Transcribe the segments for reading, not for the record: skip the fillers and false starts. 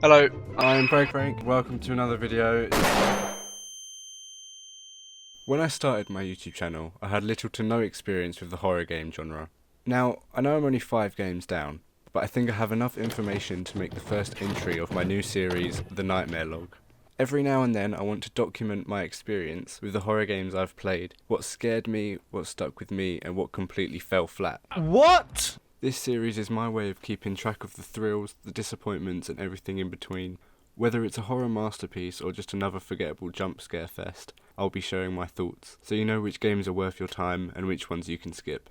Hello, I'm fragfrank. Welcome to another video. When I started my YouTube channel, I had little to no experience with the horror game genre. Now, I know I'm only 5 games down, but I think I have enough information to make the first entry of my new series, The Nightmare Log. Every now and then I want to document my experience with the horror games I've played, what scared me, what stuck with me, and what completely fell flat. What? This series is my way of keeping track of the thrills, the disappointments, and everything in between. Whether it's a horror masterpiece or just another forgettable jump scare fest, I'll be sharing my thoughts, so you know which games are worth your time and which ones you can skip.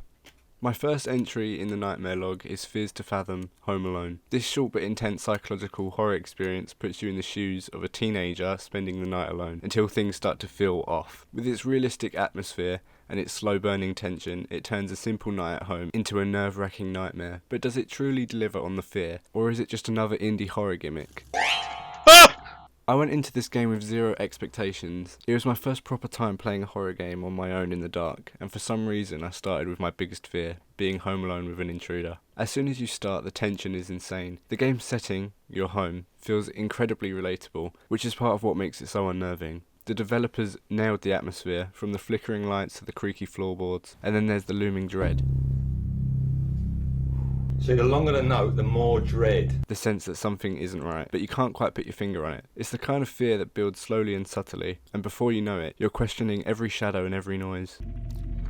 My first entry in the Nightmare Log is Fears to Fathom, Home Alone. This short but intense psychological horror experience puts you in the shoes of a teenager spending the night alone until things start to feel off. With its realistic atmosphere and its slow burning tension, it turns a simple night at home into a nerve-wracking nightmare. But does it truly deliver on the fear, or is it just another indie horror gimmick? I went into this game with zero expectations. It was my first proper time playing a horror game on my own in the dark, and for some reason I started with my biggest fear, being home alone with an intruder. As soon as you start, the tension is insane. The game's setting, your home, feels incredibly relatable, which is part of what makes it so unnerving. The developers nailed the atmosphere, from the flickering lights to the creaky floorboards, and then there's the looming dread. See, the longer the note, the more dread. The sense that something isn't right, but you can't quite put your finger on it. It's the kind of fear that builds slowly and subtly, and before you know it, you're questioning every shadow and every noise.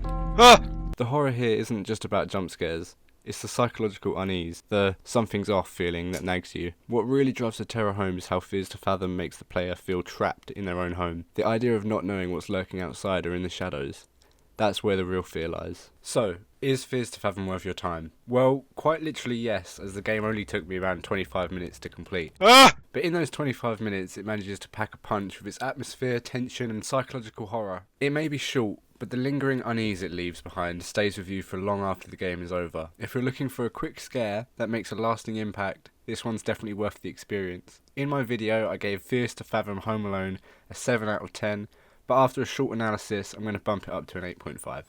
The horror here isn't just about jump scares. It's the psychological unease, the something's off feeling that nags you. What really drives the terror home is how Fears to Fathom makes the player feel trapped in their own home. The idea of not knowing what's lurking outside or in the shadows. That's where the real fear lies. So, is Fears to Fathom worth your time? Well, quite literally yes, as the game only took me around 25 minutes to complete. But in those 25 minutes, it manages to pack a punch with its atmosphere, tension, and psychological horror. It may be short, but the lingering unease it leaves behind stays with you for long after the game is over. If you're looking for a quick scare that makes a lasting impact, this one's definitely worth the experience. In my video, I gave Fears to Fathom Home Alone a 7 out of 10, but after a short analysis, I'm going to bump it up to an 8.5.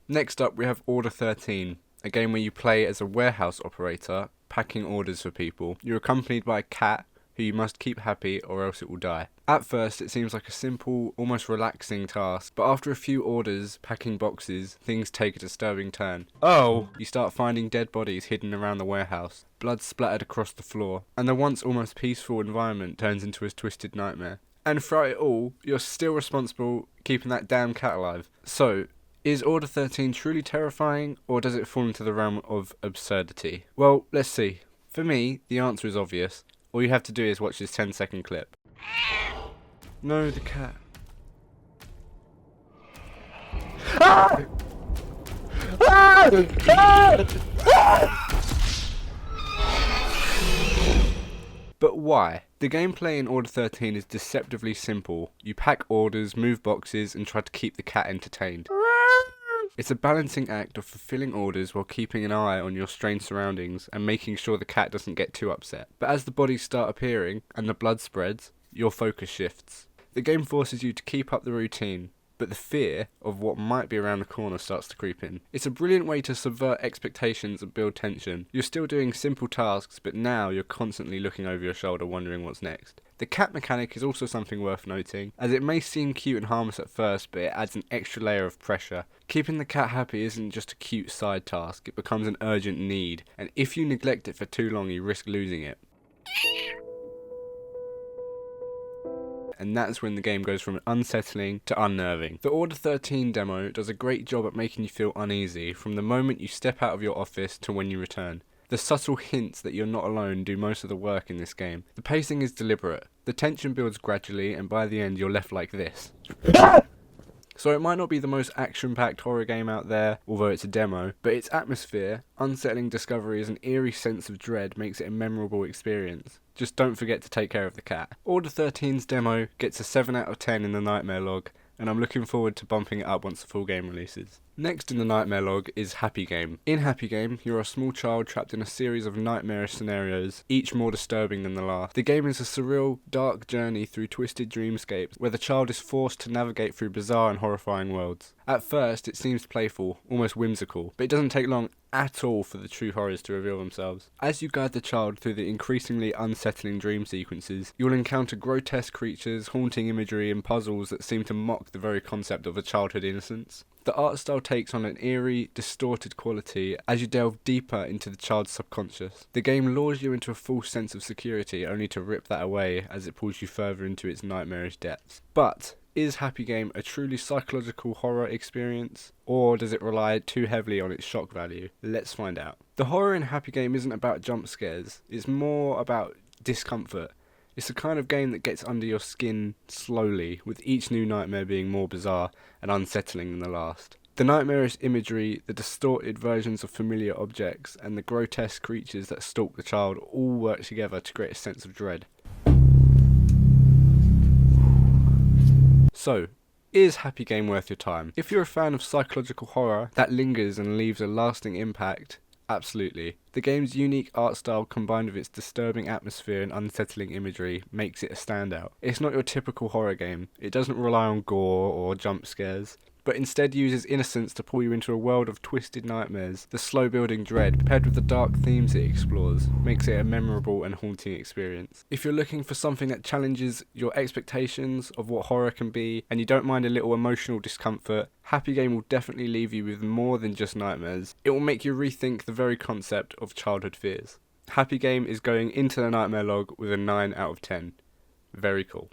Next up, we have Order 13, a game where you play as a warehouse operator, packing orders for people. You're accompanied by a cat, who you must keep happy or else it will die. At first, it seems like a simple, almost relaxing task, but after a few orders, packing boxes, things take a disturbing turn. Oh! You start finding dead bodies hidden around the warehouse, blood splattered across the floor, and the once almost peaceful environment turns into a twisted nightmare. And throughout it all, you're still responsible keeping that damn cat alive. So, is Order 13 truly terrifying, or does it fall into the realm of absurdity? Well, let's see. For me, the answer is obvious. All you have to do is watch this 10-second clip. No, the cat. But why? The gameplay in Order 13 is deceptively simple. You pack orders, move boxes, and try to keep the cat entertained. It's a balancing act of fulfilling orders while keeping an eye on your strange surroundings and making sure the cat doesn't get too upset. But as the bodies start appearing and the blood spreads, your focus shifts. The game forces you to keep up the routine, but the fear of what might be around the corner starts to creep in. It's a brilliant way to subvert expectations and build tension. You're still doing simple tasks, but now you're constantly looking over your shoulder wondering what's next. The cat mechanic is also something worth noting, as it may seem cute and harmless at first, but it adds an extra layer of pressure. Keeping the cat happy isn't just a cute side task, it becomes an urgent need, and if you neglect it for too long you risk losing it. And that's when the game goes from unsettling to unnerving. The Order 13 demo does a great job at making you feel uneasy from the moment you step out of your office to when you return. The subtle hints that you're not alone do most of the work in this game. The pacing is deliberate. The tension builds gradually, and by the end you're left like this. So it might not be the most action-packed horror game out there, although it's a demo, but its atmosphere, unsettling discoveries, and eerie sense of dread makes it a memorable experience. Just don't forget to take care of the cat. Order 13's demo gets a 7 out of 10 in the Nightmare Log, and I'm looking forward to bumping it up once the full game releases. Next in the nightmare log is Happy Game. In Happy Game, you're a small child trapped in a series of nightmarish scenarios, each more disturbing than the last. The game is a surreal, dark journey through twisted dreamscapes, where the child is forced to navigate through bizarre and horrifying worlds. At first, it seems playful, almost whimsical, but it doesn't take long at all for the true horrors to reveal themselves. As you guide the child through the increasingly unsettling dream sequences, you'll encounter grotesque creatures, haunting imagery, and puzzles that seem to mock the very concept of a childhood innocence. The art style takes on an eerie, distorted quality as you delve deeper into the child's subconscious. The game lures you into a false sense of security, only to rip that away as it pulls you further into its nightmarish depths. But is Happy Game a truly psychological horror experience, or does it rely too heavily on its shock value? Let's find out. The horror in Happy Game isn't about jump scares, it's more about discomfort. It's the kind of game that gets under your skin slowly, with each new nightmare being more bizarre and unsettling than the last. The nightmarish imagery, the distorted versions of familiar objects, and the grotesque creatures that stalk the child all work together to create a sense of dread. So, is Happy Game worth your time? If you're a fan of psychological horror that lingers and leaves a lasting impact, absolutely. The game's unique art style combined with its disturbing atmosphere and unsettling imagery makes it a standout. It's not your typical horror game. It doesn't rely on gore or jump scares, but instead uses innocence to pull you into a world of twisted nightmares. The slow building dread, paired with the dark themes it explores, makes it a memorable and haunting experience. If you're looking for something that challenges your expectations of what horror can be, and you don't mind a little emotional discomfort, Happy Game will definitely leave you with more than just nightmares. It will make you rethink the very concept of childhood fears. Happy Game is going into the nightmare log with a 9 out of 10. Very cool.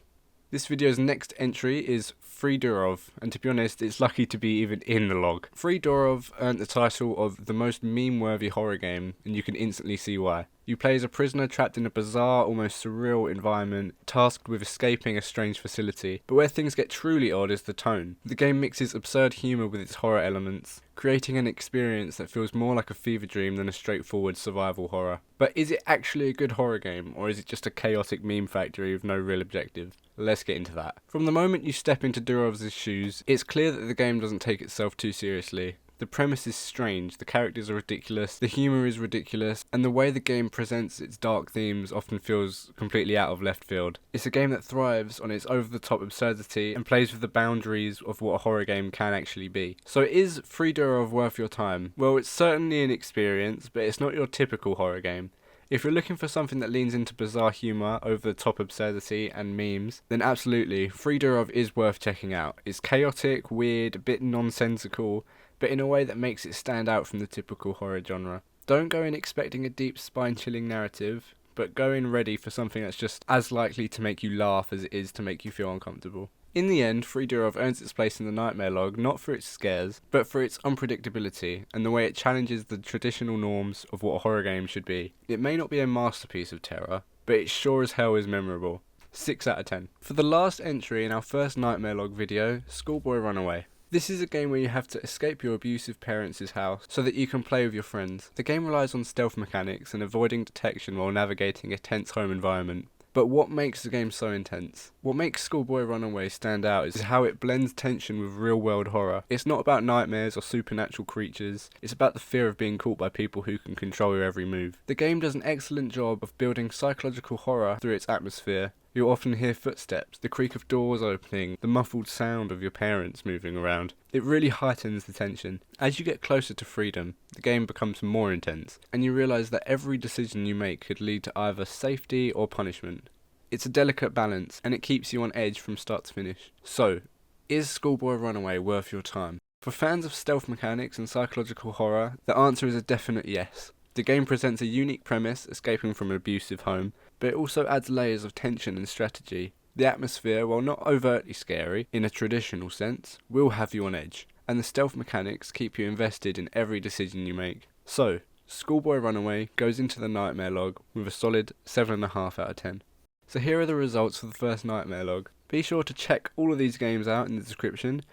This video's next entry is Free Durov, and to be honest, it's lucky to be even in the log. Free Durov earned the title of the most meme-worthy horror game, and you can instantly see why. You play as a prisoner trapped in a bizarre, almost surreal environment, tasked with escaping a strange facility. But where things get truly odd is the tone. The game mixes absurd humour with its horror elements, creating an experience that feels more like a fever dream than a straightforward survival horror. But is it actually a good horror game, or is it just a chaotic meme factory with no real objective? Let's get into that. From the moment you step into Durov's shoes, it's clear that the game doesn't take itself too seriously. The premise is strange, the characters are ridiculous, the humour is ridiculous, and the way the game presents its dark themes often feels completely out of left field. It's a game that thrives on its over-the-top absurdity and plays with the boundaries of what a horror game can actually be. So is Free Durov worth your time? Well, it's certainly an experience, but it's not your typical horror game. If you're looking for something that leans into bizarre humour, over-the-top absurdity, and memes, then absolutely, Free Durov is worth checking out. It's chaotic, weird, a bit nonsensical, but in a way that makes it stand out from the typical horror genre. Don't go in expecting a deep, spine-chilling narrative, but go in ready for something that's just as likely to make you laugh as it is to make you feel uncomfortable. In the end, Free Durov earns its place in the nightmare log not for its scares, but for its unpredictability and the way it challenges the traditional norms of what a horror game should be. It may not be a masterpiece of terror, but it sure as hell is memorable. 6 out of 10. For the last entry in our first nightmare log video, Schoolboy Runaway. This is a game where you have to escape your abusive parents' house so that you can play with your friends. The game relies on stealth mechanics and avoiding detection while navigating a tense home environment. But what makes the game so intense? What makes Schoolboy Runaway stand out is how it blends tension with real-world horror. It's not about nightmares or supernatural creatures, it's about the fear of being caught by people who can control your every move. The game does an excellent job of building psychological horror through its atmosphere. You'll often hear footsteps, the creak of doors opening, the muffled sound of your parents moving around. It really heightens the tension. As you get closer to freedom, the game becomes more intense, and you realise that every decision you make could lead to either safety or punishment. It's a delicate balance, and it keeps you on edge from start to finish. So, is Schoolboy Runaway worth your time? For fans of stealth mechanics and psychological horror, the answer is a definite yes. The game presents a unique premise, escaping from an abusive home, but it also adds layers of tension and strategy. The atmosphere, while not overtly scary, in a traditional sense, will have you on edge, and the stealth mechanics keep you invested in every decision you make. So, Schoolboy Runaway goes into the nightmare log with a solid 7.5 out of 10. So here are the results for the first nightmare log. Be sure to check all of these games out in the description.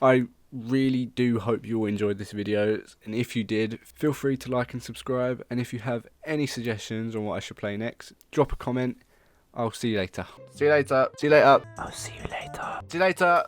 I really do hope you all enjoyed this video, and if you did, feel free to like and subscribe, and if you have any suggestions on what I should play next, drop a comment. I'll see you later. See you later. See you later. I'll see you later. See you later.